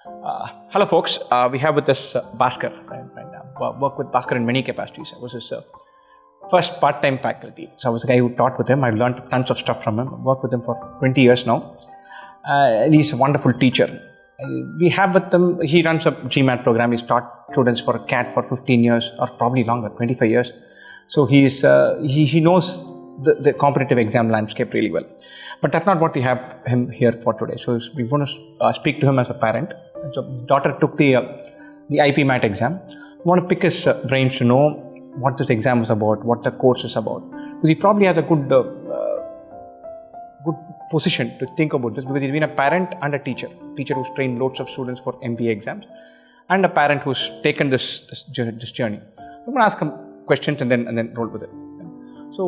Hello, folks. We have with us Baskar. I work with Baskar in many capacities. I was his first part-time faculty. So I was the guy who taught with him. I learned tons of stuff from him. I worked with him for 20 years now. He's a wonderful teacher. We have with him, he runs a GMAT program. He's taught students for CAT for 15 years or probably longer, 25 years. So he knows the competitive exam landscape really well. But that's not what we have him here for today. So we want to speak to him as a parent. So daughter took the IPMAT exam. We want to pick his brains to know what this exam is about, what the course is about. Because he probably has a good position to think about this, because he's been a parent and a teacher who's trained loads of students for MBA exams, and a parent who's taken this journey. So I'm going to ask him questions and then roll with it. So,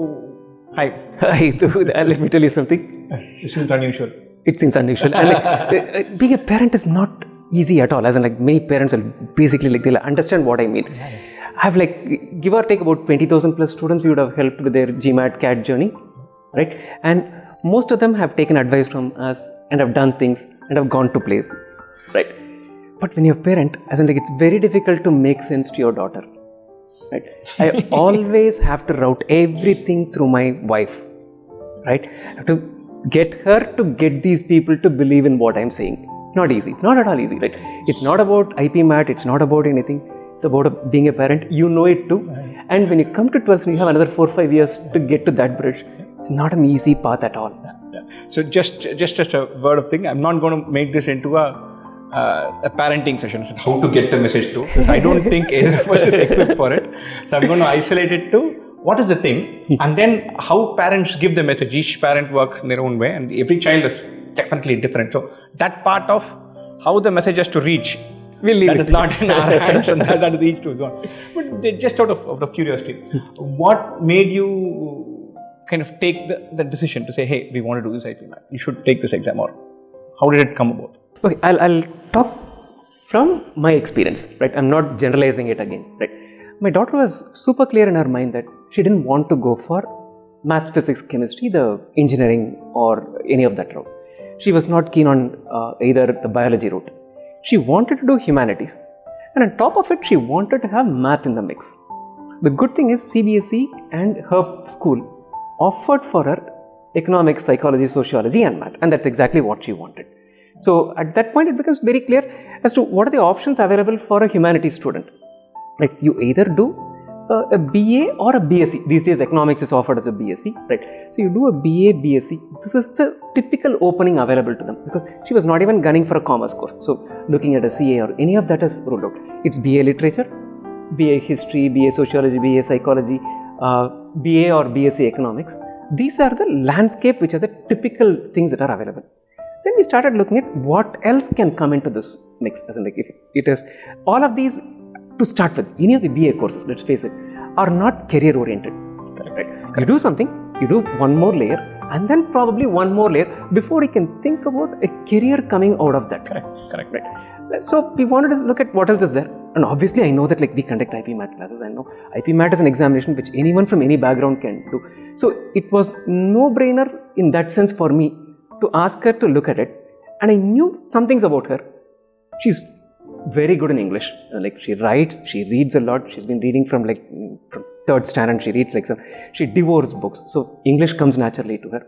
hi. Hi, let me tell you something. This is unusual. It seems unusual. And being a parent is not easy at all. As in, many parents will basically they'll understand what I mean. I have give or take about 20,000 plus students we would have helped with their GMAT CAT journey, right? And most of them have taken advice from us and have done things and have gone to places, right? But when you're a parent, as in it's very difficult to make sense to your daughter, right? I always have to route everything through my wife, right? I have to get her to get these people to believe in what I'm saying. It's not easy. It's not at all easy, right? It's not about IPMAT. It's not about anything. It's about being a parent. You know it too. And when you come to 12th, you have another 4 or 5 years to get to that bridge. It's not an easy path at all. Yeah. So just a word of thing. I'm not going to make this into a parenting session. So how to get the message through, because I don't think either of us is equipped for it. So I'm going to isolate it to what is the thing, and then how parents give the message. Each parent works in their own way, and every child is definitely different. So that part of how the message has to reach, we'll leave that is not in our hands, and that is each to his own. But just out of curiosity, what made you kind of take the decision to say, hey, we want to do this IPMAT, you should take this exam, or how did it come about? Okay, I'll talk from my experience, right? I'm not generalizing it again, right? My daughter was super clear in her mind that she didn't want to go for maths, physics, chemistry, the engineering or any of that route. She was not keen on either the biology route. She wanted to do humanities, and on top of it, she wanted to have math in the mix. The good thing is CBSE and her school offered for her economics, psychology, sociology and math, and that's exactly what she wanted. So at that point it becomes very clear as to what are the options available for a humanities student. Like you either do a BA or a BSc. These days economics is offered as a BSc, right? So you do a BA, BSc. This is the typical opening available to them, because she was not even gunning for a commerce course. So looking at a CA or any of that is ruled out. It's BA literature, BA history, BA sociology, BA psychology, BA or BSc economics. These are the landscape which are the typical things that are available. Then we started looking at what else can come into this mix. As in if it is all of these to start with, any of the BA courses, let's face it, are not career oriented. Correct. You do something, you do one more layer and then probably one more layer before you can think about a career coming out of that. Correct. Right. So we wanted to look at what else is there. And obviously I know that we conduct IPMAT classes. I know IPMAT is an examination which anyone from any background can do. So it was no-brainer in that sense for me to ask her to look at it. And I knew some things about her. She's very good in English. She writes, she reads a lot. She's been reading from from 3rd standard. She reads she devours books. So English comes naturally to her.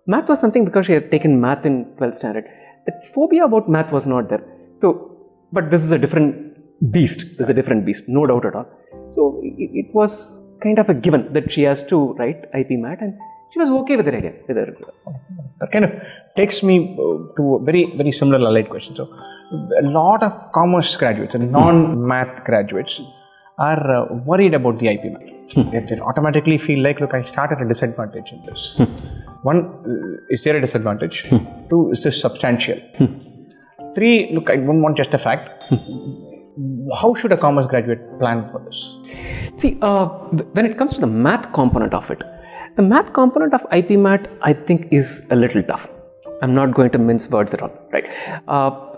Math was something because she had taken math in 12th standard. The phobia about math was not there. So, but this is a different beast. This is a different beast, no doubt at all. So it was kind of a given that she has to write IPMAT, and she was okay with the idea. That kind of takes me to a very, very similar allied question. So, a lot of commerce graduates and non-math graduates are worried about the IPMAT. They automatically feel like, look, I start at a disadvantage in this. One, is there a disadvantage? 2, is this substantial? 3, look, I don't want just a fact. How should a commerce graduate plan for this? See, when it comes to the math component of it, the math component of IPMAT, I think, is a little tough. I'm not going to mince words at all, right?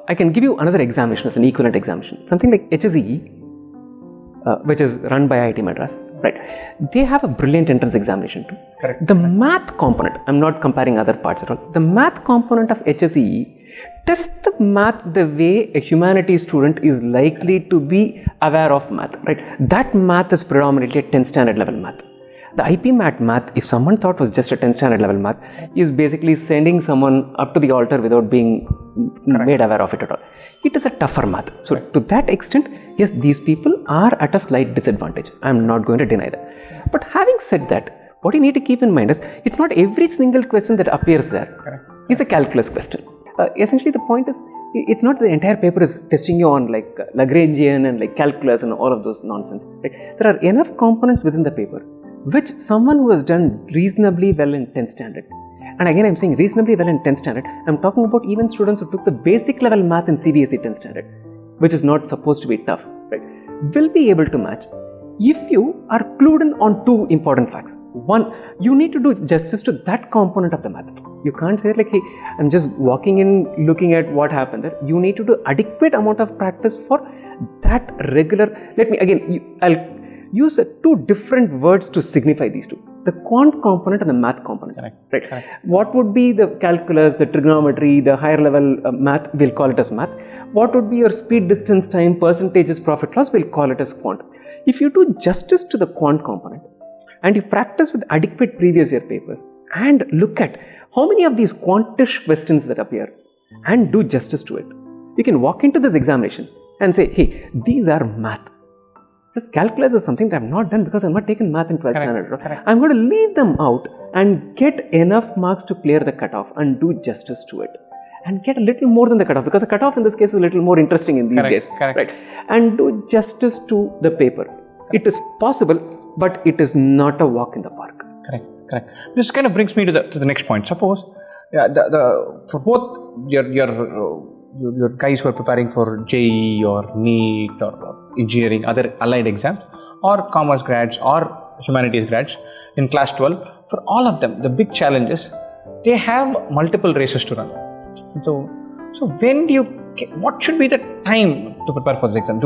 I can give you another examination as an equivalent examination. Something like HSE, which is run by IIT Madras, right? They have a brilliant entrance examination too. Correct. The math component, I'm not comparing other parts at all. The math component of HSE test the math the way a humanities student is likely to be aware of math, right? That math is predominantly a 10th standard level math. The IPMAT math, if someone thought was just a 10th standard level math, is basically sending someone up to the altar without being made aware of it at all. It is a tougher math. So to that extent, yes, these people are at a slight disadvantage. I am not going to deny that. But having said that, what you need to keep in mind is, it's not every single question that appears there is a calculus question. Essentially, the point is, it's not the entire paper is testing you on like Lagrangian and like calculus and all of those nonsense. Right? There are enough components within the paper which someone who has done reasonably well in 10th standard, and again I'm saying reasonably well in 10th standard, I'm talking about even students who took the basic level math in CBSE 10th standard, which is not supposed to be tough, right, will be able to match if you are clued in on two important facts. One, you need to do justice to that component of the math. You can't say like, hey, I'm just walking in looking at what happened there. You need to do adequate amount of practice for that regular. Let me again, I'll use two different words to signify these two: the quant component and the math component. Right? Correct. What would be the calculus, the trigonometry, the higher level math? We'll call it as math. What would be your speed, distance, time, percentages, profit loss? We'll call it as quant. If you do justice to the quant component and you practice with adequate previous year papers and look at how many of these quantish questions that appear and do justice to it, you can walk into this examination and say, hey, these are math. This calculus is something that I have not done because I have not taken math in 12th standard. I'm going to leave them out and get enough marks to clear the cutoff and do justice to it. And get a little more than the cutoff, because the cutoff in this case is a little more interesting in these days. Right? And do justice to the paper. It is possible, but it is not a walk in the park. Correct. This kind of brings me to the next point. Suppose for both your guys who are preparing for JEE or NEET or engineering, other allied exams, or commerce grads or humanities grads in class 12, for all of them, the big challenge is they have multiple races to run. So when do you, what should be the time to prepare for the exam?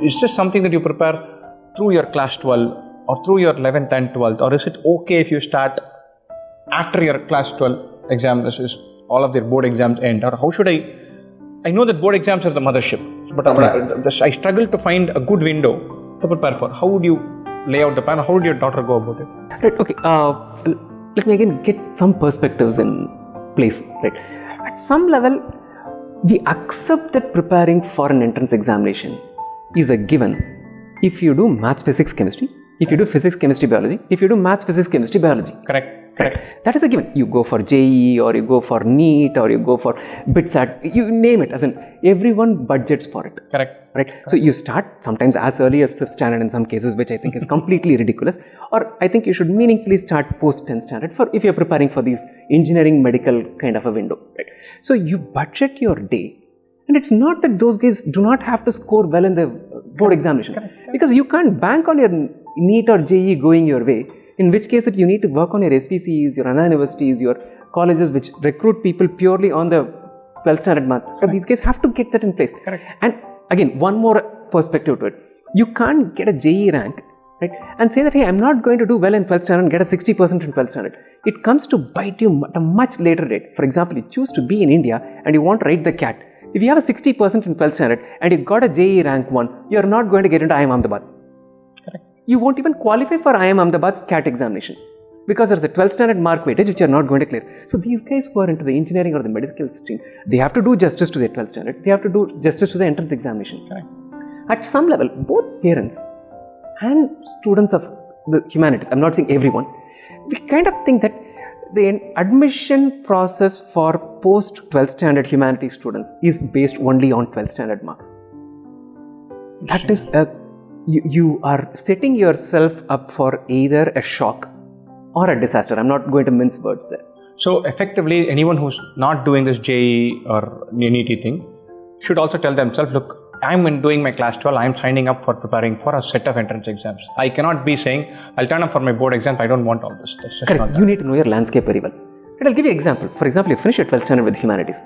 Is this something that you prepare through your class 12 or through your 11th and 12th, or is it okay if you start after your class 12 exam, this is all of their board exams end, or how should I know that board exams are the mothership, but I struggle to find a good window to prepare for. How would you lay out the plan? How would your daughter go about it? Right, okay. Let me again get some perspectives in place. Right. At some level, we accept that preparing for an entrance examination is a given if you do maths, physics, chemistry, if you do physics, chemistry, biology, if you do maths, physics, chemistry, biology. Correct. That is a given. You go for JEE or you go for NEET or you go for BITSAT, you name it, as in everyone budgets for it. Correct. Right? So you start sometimes as early as 5th standard in some cases, which I think is completely ridiculous. Or I think you should meaningfully start post 10th standard for if you're preparing for these engineering, medical kind of a window. Right? So you budget your day. And it's not that those guys do not have to score well in the board examination. Because you can't bank on your NEET or JEE going your way. In which case you need to work on your SVCs, your Anna universities, your colleges which recruit people purely on the 12th standard math. So these guys have to get that in place. And again, one more perspective to it. You can't get a JEE rank, right, and say that, hey, I'm not going to do well in 12th standard and get a 60% in 12th standard. It comes to bite you at a much later date. For example, you choose to be in India and you want to write the CAT. If you have a 60% in 12th standard and you got a JEE rank 1, you are not going to get into IIM Ahmedabad. You won't even qualify for IIM Ahmedabad's CAT examination because there's a 12th standard mark weightage which you are not going to clear. So these guys who are into the engineering or the medical stream, they have to do justice to their 12th standard. They have to do justice to the entrance examination. At some level, both parents and students of the humanities, I'm not saying everyone, we kind of think that the admission process for post 12th standard humanities students is based only on 12th standard marks. That is you are setting yourself up for either a shock or a disaster. I'm not going to mince words there. So effectively, anyone who's not doing this JEE or NEET thing should also tell themselves, look, I'm doing my class 12, I'm signing up for preparing for a set of entrance exams. I cannot be saying, I'll turn up for my board exams, I don't want all this. That's just correct. You need to know your landscape very well. But I'll give you an example. For example, you finish your 12th standard with humanities.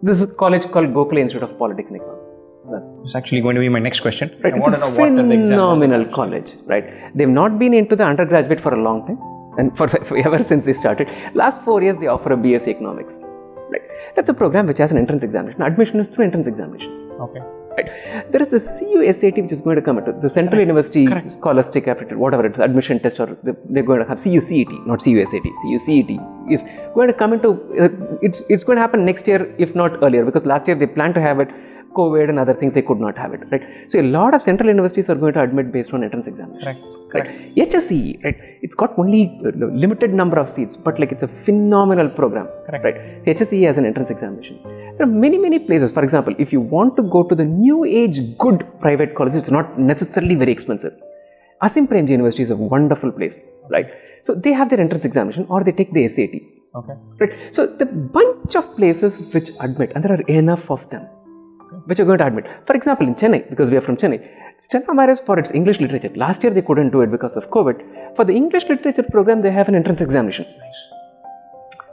This is a college called Gokhale Institute of Politics and Economics. It's actually going to be my next question. Right. It's a phenomenal college, right? They've not been into the undergraduate for a long time, and for ever since they started. Last 4 years, they offer a BSc Economics. Right? That's a program which has an entrance examination. Admission is through entrance examination. Okay. Right. There is the CUSAT which is going to come into the Central University Scholastic Aptitude, whatever it is, admission test, or they're going to have CUCET, not CUSAT. CUCET is going to come into, it's going to happen next year, if not earlier, because last year they planned to have it, COVID and other things, they could not have it, right? So a lot of central universities are going to admit based on entrance examination. Right. HSE, right? It's got only a limited number of seats, but like it's a phenomenal program. Right? The HSE has an entrance examination. There are many places. For example, if you want to go to the new age good private colleges, it's not necessarily very expensive. Asim Premji University is a wonderful place, right? So they have their entrance examination or they take the SAT. Okay. Right. So the bunch of places which admit, and there are enough of them, which are going to admit. For example, in Chennai, because we are from Chennai, Stella Maris for its English literature. Last year they couldn't do it because of COVID. For the English literature program, they have an entrance examination. Nice.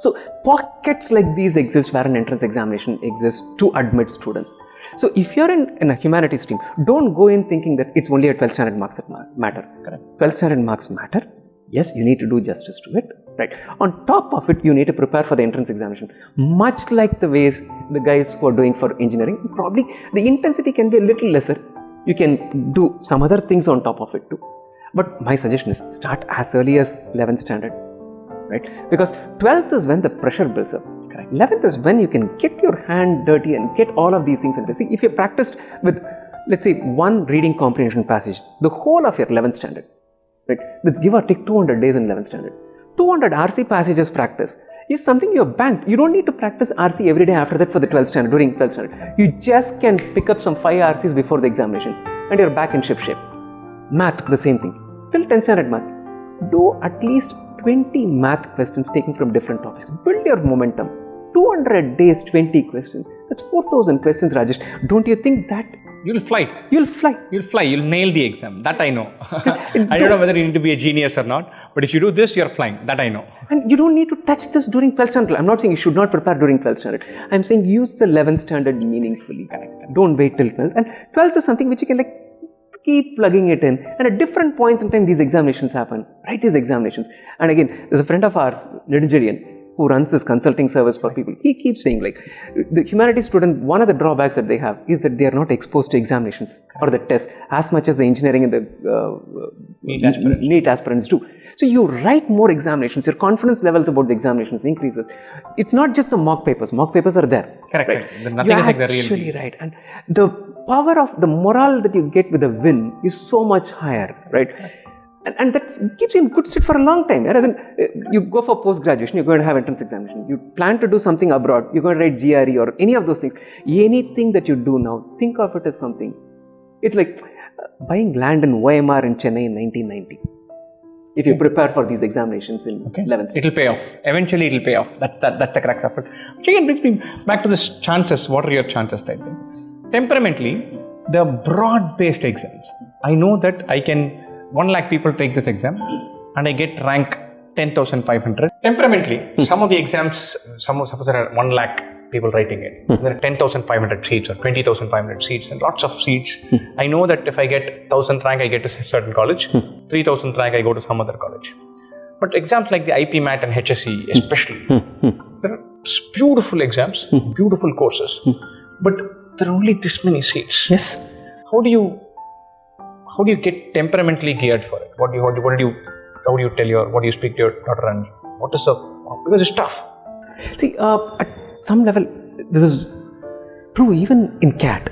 So pockets like these exist where an entrance examination exists to admit students. So if you're in a humanities stream, don't go in thinking that it's only a 12th standard marks that matter. Correct. 12th standard marks matter. Yes, you need to do justice to it. Right. On top of it, you need to prepare for the entrance examination. Much like the ways the guys who are doing for engineering, probably the intensity can be a little lesser. You can do some other things on top of it too. But my suggestion is start as early as 11th standard. Right? Because 12th is when the pressure builds up. Correct. 11th is when you can get your hand dirty and get all of these things. And see, if you practiced with, let's say, one reading comprehension passage, the whole of your 11th standard, right? Let's give or take 200 days in 11th standard. 200 RC passages practice is something you have banked. You don't need to practice RC every day after that for the 12th standard, during 12th standard. You just can pick up some 5 RCs before the examination and you're back in ship. Math, the same thing. Till 10th standard math. Do at least 20 math questions taken from different topics. Build your momentum. 200 days, 20 questions. That's 4,000 questions, Rajesh. Don't you think that? You'll fly. You'll fly. You'll fly. You'll nail the exam. That I know. I don't know whether you need to be a genius or not, but if you do this, you're flying. That I know. And you don't need to touch this during 12th standard. I'm not saying you should not prepare during 12th standard. I'm saying use the 11th standard meaningfully. Don't wait till 12th. And 12th is something which you can keep plugging it in. And at different points in time, these examinations happen. Write these examinations. And again, there's a friend of ours, Nidunjalian, who runs this consulting service for people. He keeps saying the humanities student, one of the drawbacks that they have is that they are not exposed to examinations or the tests as much as the engineering and the NEET aspirants do. So you write more examinations, your confidence levels about the examinations increases. It's not just the mock papers. Mock papers are there. Correct. Right? Nothing is like the real. Actually, right. And the power of the morale that you get with a win is so much higher, right? And that keeps you in good state for a long time. Whereas you go for post-graduation, you're going to have entrance examination. You plan to do something abroad, you're going to write GRE or any of those things. Anything that you do now, think of it as something. It's like buying land in OMR in Chennai in 1990. If you prepare for these examinations in 11th standard. It'll pay off. Eventually it'll pay off. That's the crux of it. Which again brings me back to this chances. What are your chances type thing? Temperamentally, the broad-based exams. I know that I can 1 lakh people take this exam and I get rank 10,500. Temperamentally, some of the exams, suppose there are 1 lakh people writing it. There are 10,500 seats or 20,500 seats and lots of seats. I know that if I get 1,000th rank, I get to a certain college. 3,000th rank, I go to some other college. But exams like the IPMAT and HSE especially, they're beautiful exams, beautiful courses. But there are only this many seats. Yes. How do you get temperamentally geared for it? How do you speak to your daughter and because it's tough. See, at some level, this is true even in CAT,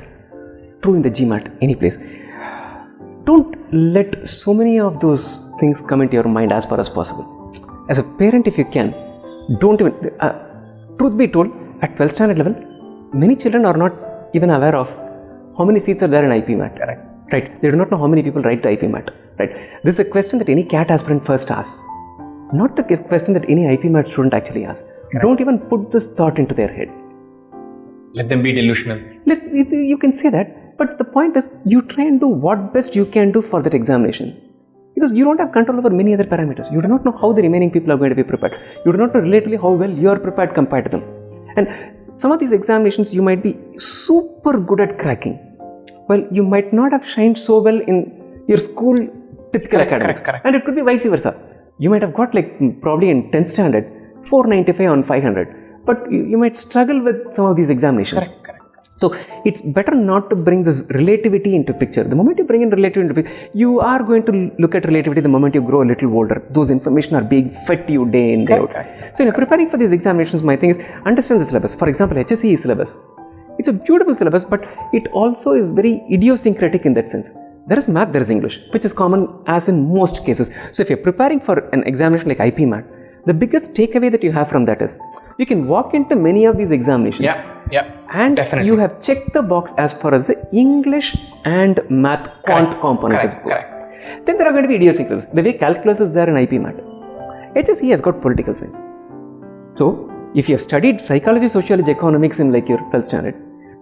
true in the GMAT, any place. Don't let so many of those things come into your mind as far as possible. As a parent, if you can, don't even, truth be told, at 12th standard level, many children are not even aware of how many seats are there in IPMAT. Correct. Right. They do not know how many people write the IPMAT. Right. This is a question that any CAT aspirant first asks. Not the question that any IPMAT student actually asks. Correct. Don't even put this thought into their head. Let them be delusional. You can say that. But the point is, you try and do what best you can do for that examination. Because you don't have control over many other parameters. You do not know how the remaining people are going to be prepared. You do not know relatively how well you are prepared compared to them. And some of these examinations you might be super good at cracking. Well, you might not have shined so well in your school typical academics. Correct. And it could be vice versa. You might have got probably in 10th standard 495 on 500. but you might struggle with some of these examinations. Correct. So it's better not to bring this relativity into picture. The moment you bring in relativity into picture, you are going to look at relativity the moment you grow a little older. Those information are being fed to you day in, day out. So in preparing for these examinations, my thing is understand the syllabus. For example, HSCE syllabus. It's a beautiful syllabus, but it also is very idiosyncratic in that sense. There is math, there is English, which is common as in most cases. So if you're preparing for an examination like IPMAT, the biggest takeaway that you have from that is you can walk into many of these examinations. And definitely. You have checked the box as far as the English and math quant component is good. Then there are going to be idiosyncrasies. The way calculus is there in IPMAT, HSE has got political science. So if you have studied psychology, sociology, economics in like your 12th standard,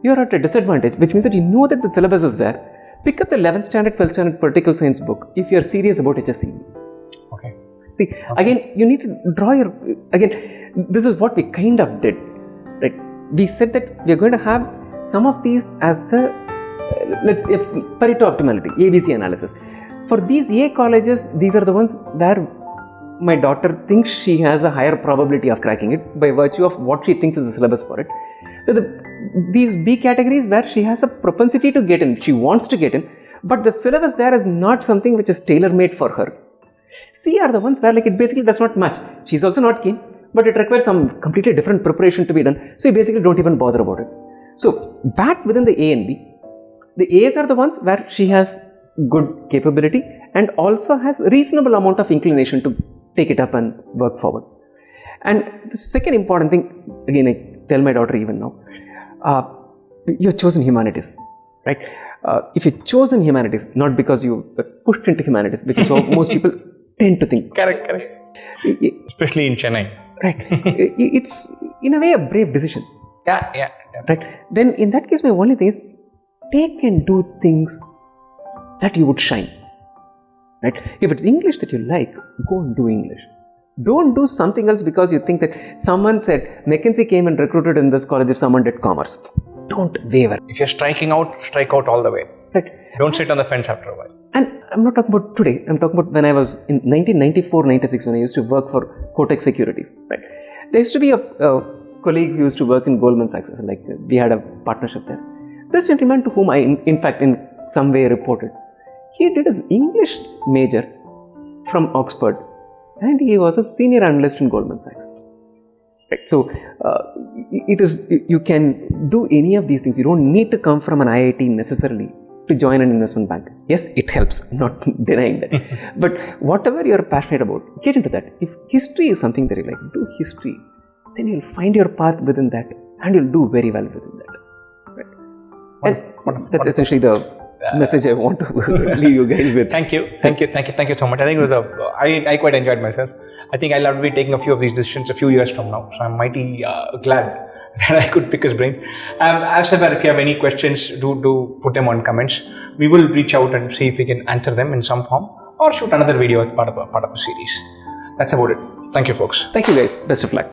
you are at a disadvantage, which means that you know that the syllabus is there. Pick up the 11th standard, 12th standard political science book if you are serious about HSE. See, again, you need to draw your, again, this is what we kind of did, right? We said that we are going to have some of these as the Pareto optimality, ABC analysis. For these A colleges, these are the ones where my daughter thinks she has a higher probability of cracking it by virtue of what she thinks is the syllabus for it. These B categories where she has a propensity to get in, she wants to get in, but the syllabus there is not something which is tailor-made for her. C are the ones where like it basically does not match. She's also not keen, but it requires some completely different preparation to be done. So you basically don't even bother about it. So back within the A and B, the A's are the ones where she has good capability and also has reasonable amount of inclination to take it up and work forward. And the second important thing, again I tell my daughter even now, you've chosen humanities, right? If you've chosen humanities, not because you were pushed into humanities, which is how most people tend to think. Correct. Especially in Chennai. Right. It's in a way a brave decision. Yeah. Right. Then in that case, my only thing is take and do things that you would shine. Right. If it's English that you like, go and do English. Don't do something else because you think that someone said McKinsey came and recruited in this college if someone did commerce. Don't waver. If you're striking out, strike out all the way. Right. Don't sit on the fence after a while. And I'm not talking about today. I'm talking about when I was in 1994-96 when I used to work for Kotak Securities. Right. There used to be a colleague who used to work in Goldman Sachs. Like we had a partnership there. This gentleman to whom I in fact in some way reported, he did his English major from Oxford and he was a senior analyst in Goldman Sachs. Right. So it is, you can do any of these things. You don't need to come from an IIT necessarily to join an investment bank. Yes, it helps, not denying that. But whatever you're passionate about, get into that. If history is something that you like, do history. Then you'll find your path within that and you'll do very well within that. Right. And that's essentially the message I want to leave you guys with. Thank you so much. I think it was I quite enjoyed myself. I think I'll have to be taking a few of these decisions a few years from now. So I'm mighty glad that I could pick his brain. As said, if you have any questions, do put them on comments. We will reach out and see if we can answer them in some form or shoot another video as part of a series. That's about it. Thank you, folks. Thank you, guys. Best of luck.